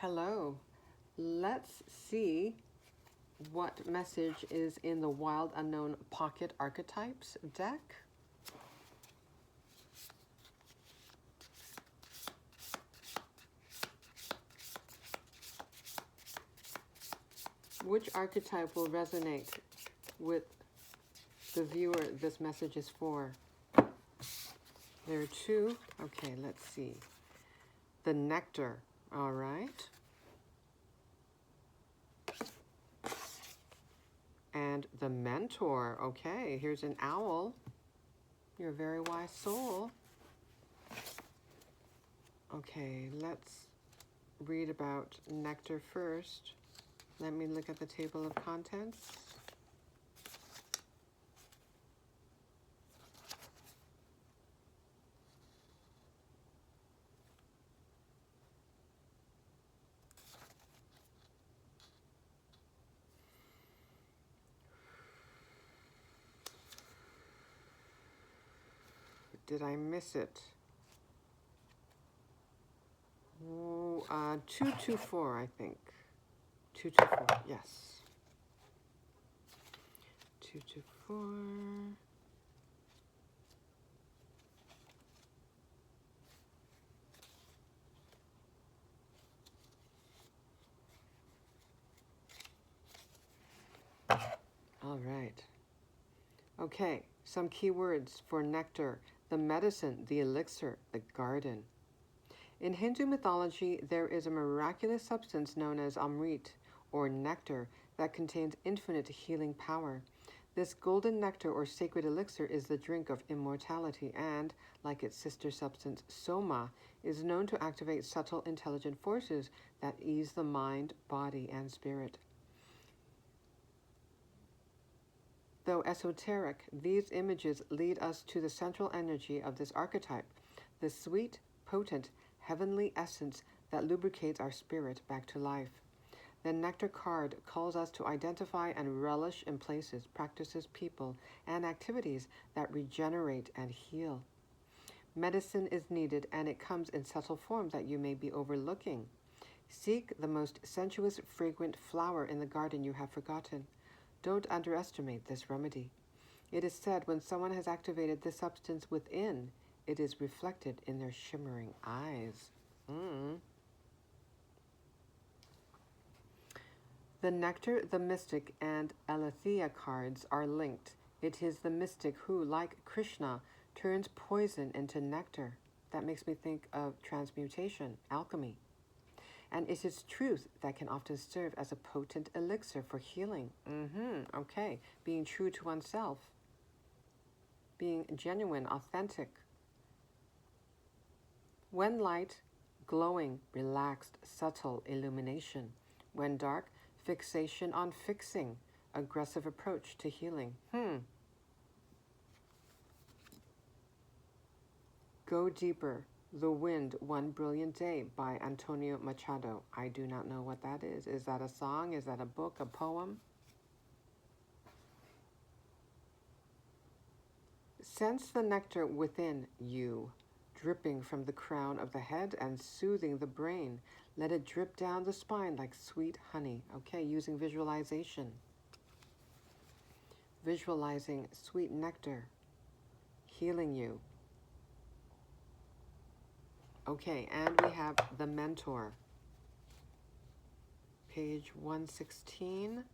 Hello. Let's see what message is in the Wild Unknown Pocket Archetypes deck. Which archetype will resonate with the viewer this message is for? There are two. Okay, let's see. The Nectar. All right. And the Mentor. Okay, here's an owl. You're a very wise soul. Okay, let's read about Nectar first. Let me look at the table of contents. Did I miss it? 224, I think. 224, yes. 224. All right. Okay, some key words for nectar: the medicine, the elixir, the garden. In Hindu mythology, there is a miraculous substance known as amrit, or nectar, that contains infinite healing power. This golden nectar or sacred elixir is the drink of immortality and, like its sister substance soma, is known to activate subtle intelligent forces that ease the mind, body, and spirit. Though esoteric, these images lead us to the central energy of this archetype, the sweet, potent, heavenly essence that lubricates our spirit back to life. The Nectar card calls us to identify and relish in places, practices, people, and activities that regenerate and heal. Medicine is needed, and it comes in subtle form that you may be overlooking. Seek the most sensuous, fragrant flower in the garden you have forgotten. Don't underestimate this remedy. It is said when someone has activated this substance within, it is reflected in their shimmering eyes. The Nectar, the Mystic, and Aletheia cards are linked. It is the mystic who, like Krishna, turns poison into nectar. That makes me think of transmutation, alchemy. And it is truth that can often serve as a potent elixir for healing. Okay. Being true to oneself. Being genuine, authentic. When light, glowing, relaxed, subtle illumination. When dark, fixation on fixing, aggressive approach to healing. Go Deeper, The Wind, One Brilliant Day by Antonio Machado. I do not know what that is. Is that a song? Is that a book, a poem? Sense the nectar within you, dripping from the crown of the head and soothing the brain. Let it drip down the spine like sweet honey. Okay, using visualization. Visualizing sweet nectar, healing you. Okay, and we have the Mentor. Page 116.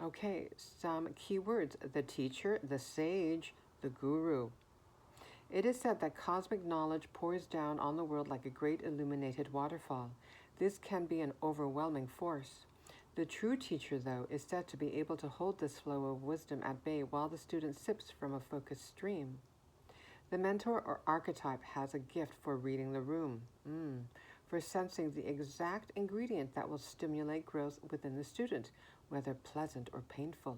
Okay, some keywords: the teacher, the sage, the guru. It is said that cosmic knowledge pours down on the world like a great illuminated waterfall. This can be an overwhelming force. The true teacher, though, is said to be able to hold this flow of wisdom at bay while the student sips from a focused stream. The mentor or archetype has a gift for reading the room, for sensing the exact ingredient that will stimulate growth within the student, whether pleasant or painful.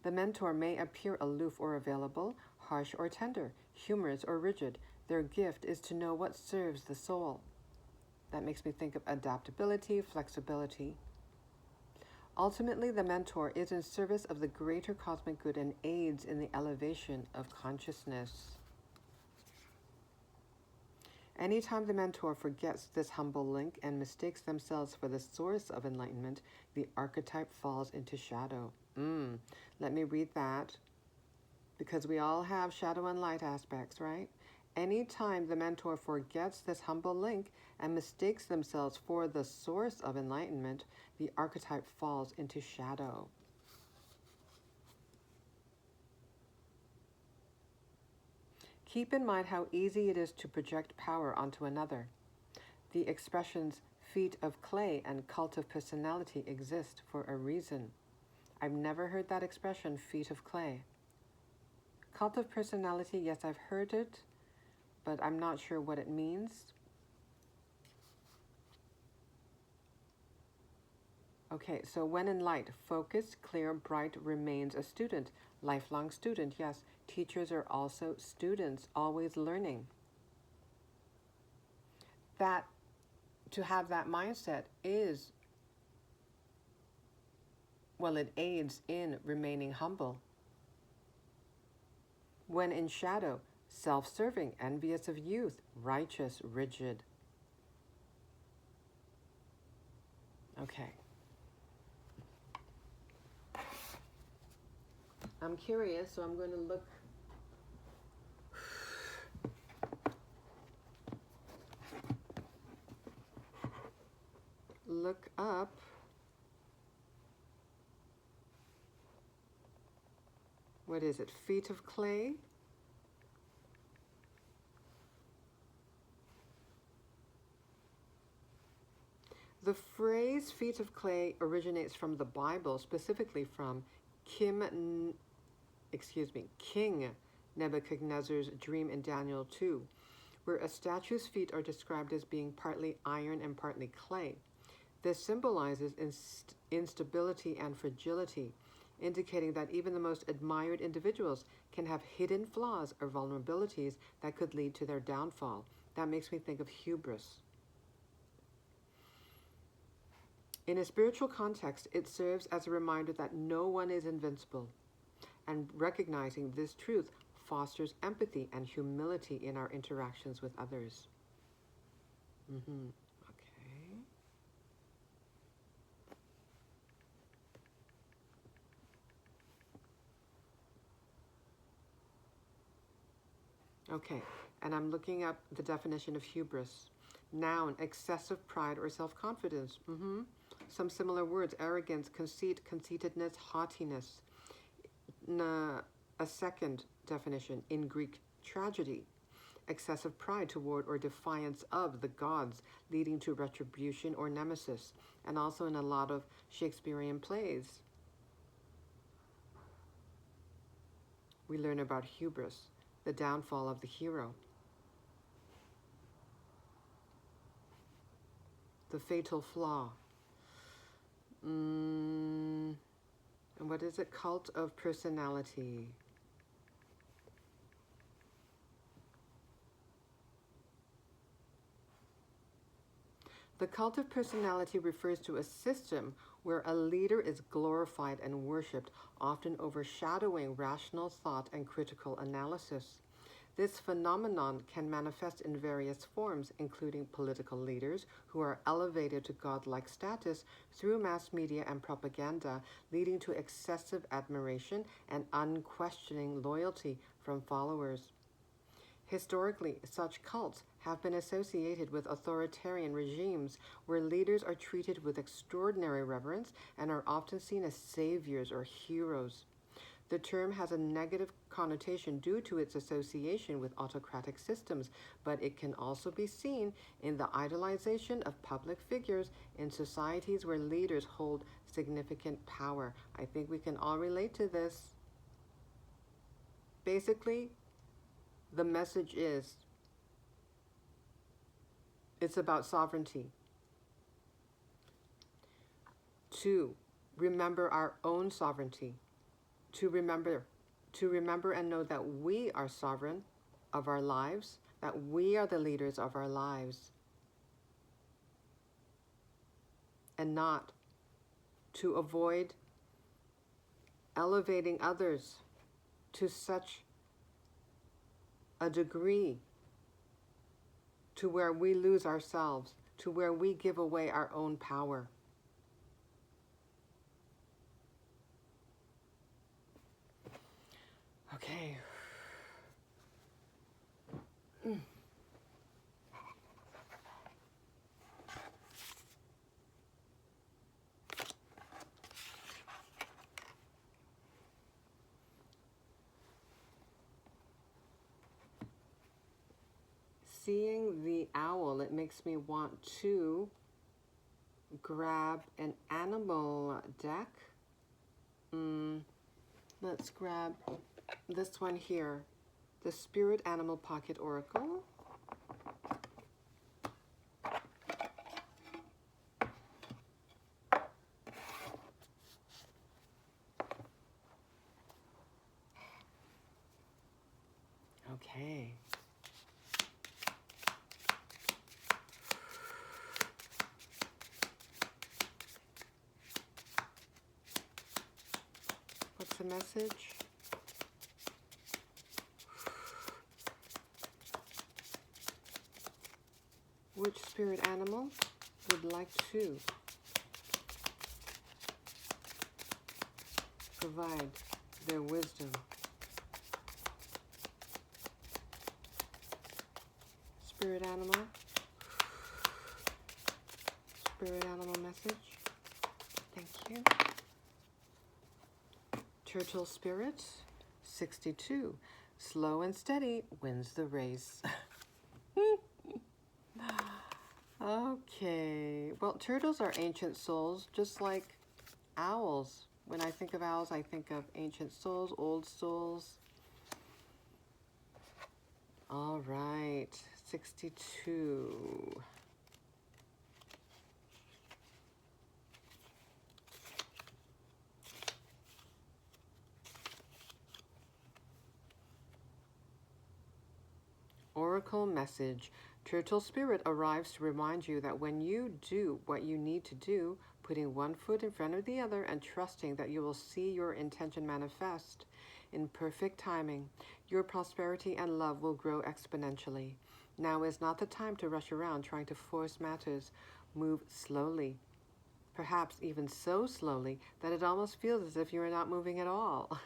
The mentor may appear aloof or available, harsh or tender, humorous or rigid. Their gift is to know what serves the soul. That makes me think of adaptability, flexibility. Ultimately, the mentor is in service of the greater cosmic good and aids in the elevation of consciousness. Anytime the mentor forgets this humble link and mistakes themselves for the source of enlightenment, the archetype falls into shadow. Let me read that, because we all have shadow and light aspects, right? Anytime the mentor forgets this humble link and mistakes themselves for the source of enlightenment, the archetype falls into shadow. Keep in mind how easy it is to project power onto another. The expressions feet of clay and cult of personality exist for a reason. I've never heard that expression, feet of clay. Cult of personality, yes, I've heard it, but I'm not sure what it means. Okay, so when in light, focused, clear, bright, remains a student. Lifelong student, yes. Teachers are also students, always learning. That, to have that mindset is, well, it aids in remaining humble. When in shadow, self-serving, envious of youth, righteous, rigid. Okay. I'm curious, so I'm going to look up what is it, feet of clay? The phrase feet of clay originates from the Bible, specifically from King Nebuchadnezzar's dream in Daniel 2, where a statue's feet are described as being partly iron and partly clay. This symbolizes instability and fragility, indicating that even the most admired individuals can have hidden flaws or vulnerabilities that could lead to their downfall. That makes me think of hubris. In a spiritual context, it serves as a reminder that no one is invincible, and recognizing this truth fosters empathy and humility in our interactions with others. Okay, and I'm looking up the definition of hubris. Noun, excessive pride or self-confidence. Some similar words, arrogance, conceit, conceitedness, haughtiness. A second definition, in Greek, tragedy. Excessive pride toward or defiance of the gods, leading to retribution or nemesis, and also in a lot of Shakespearean plays. We learn about hubris, the downfall of the hero. The fatal flaw. And what is it? Cult of personality. The cult of personality refers to a system where a leader is glorified and worshipped, often overshadowing rational thought and critical analysis. This phenomenon can manifest in various forms, including political leaders who are elevated to godlike status through mass media and propaganda, leading to excessive admiration and unquestioning loyalty from followers. Historically, such cults have been associated with authoritarian regimes where leaders are treated with extraordinary reverence and are often seen as saviors or heroes. The term has a negative connotation due to its association with autocratic systems, but it can also be seen in the idolization of public figures in societies where leaders hold significant power. I think we can all relate to this. Basically, the message is, it's about sovereignty. To remember our own sovereignty. To remember and know that we are sovereign of our lives, that we are the leaders of our lives, and not to avoid elevating others to such a degree to where we lose ourselves, to where we give away our own power. Okay. Seeing the owl, it makes me want to grab an animal deck. Let's grab this one here, the Spirit Animal Pocket Oracle. Okay. What's the message? Which spirit animal would like to provide their wisdom? Spirit animal message. Thank you. Turtle spirit, 62. Slow and steady wins the race. Okay. Well, turtles are ancient souls, just like owls. When I think of owls, I think of ancient souls, old souls. All right, 62. Oracle message. Turtle spirit arrives to remind you that when you do what you need to do, putting one foot in front of the other and trusting that you will see your intention manifest in perfect timing, your prosperity and love will grow exponentially. Now is not the time to rush around trying to force matters. Move slowly, perhaps even so slowly that it almost feels as if you are not moving at all.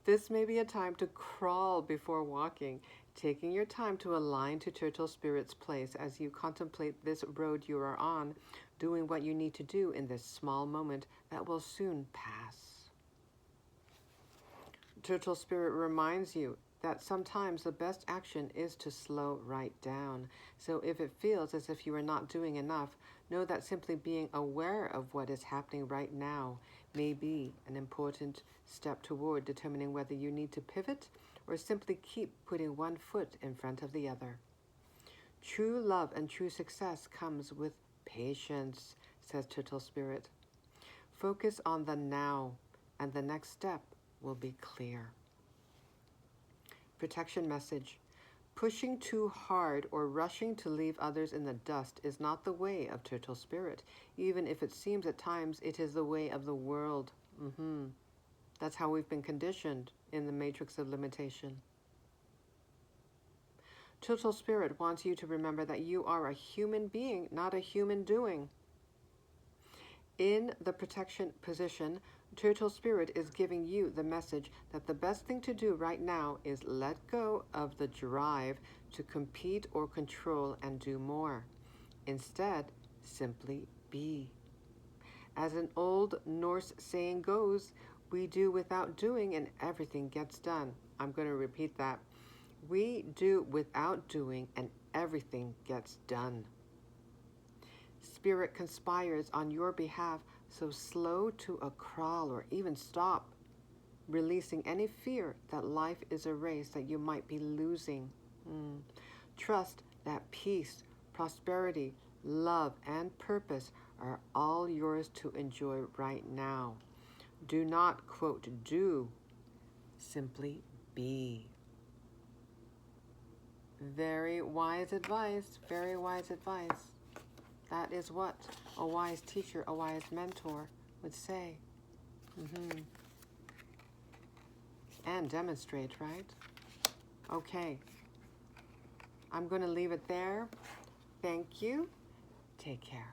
This may be a time to crawl before walking, taking your time to align to Turtle Spirit's place as you contemplate this road you are on, doing what you need to do in this small moment that will soon pass. Turtle Spirit reminds you that sometimes the best action is to slow right down. So if it feels as if you are not doing enough, know that simply being aware of what is happening right now may be an important step toward determining whether you need to pivot or simply keep putting one foot in front of the other. True love and true success comes with patience, says Turtle Spirit. Focus on the now, and the next step will be clear. Protection message. Pushing too hard or rushing to leave others in the dust is not the way of Turtle Spirit, even if it seems at times it is the way of the world. That's how we've been conditioned in the matrix of limitation. Turtle Spirit wants you to remember that you are a human being, not a human doing. In the protection position, Turtle Spirit is giving you the message that the best thing to do right now is let go of the drive to compete or control and do more. Instead, simply be. As an old Norse saying goes, we do without doing and everything gets done. I'm going to repeat that. We do without doing and everything gets done. Spirit conspires on your behalf, so slow to a crawl or even stop, releasing any fear that life is a race that you might be losing. Trust that peace, prosperity, love, and purpose are all yours to enjoy right now. Do not, quote, do, simply be. Very wise advice, very wise advice. That is what a wise teacher, a wise mentor would say. And demonstrate, right? Okay. I'm going to leave it there. Thank you. Take care.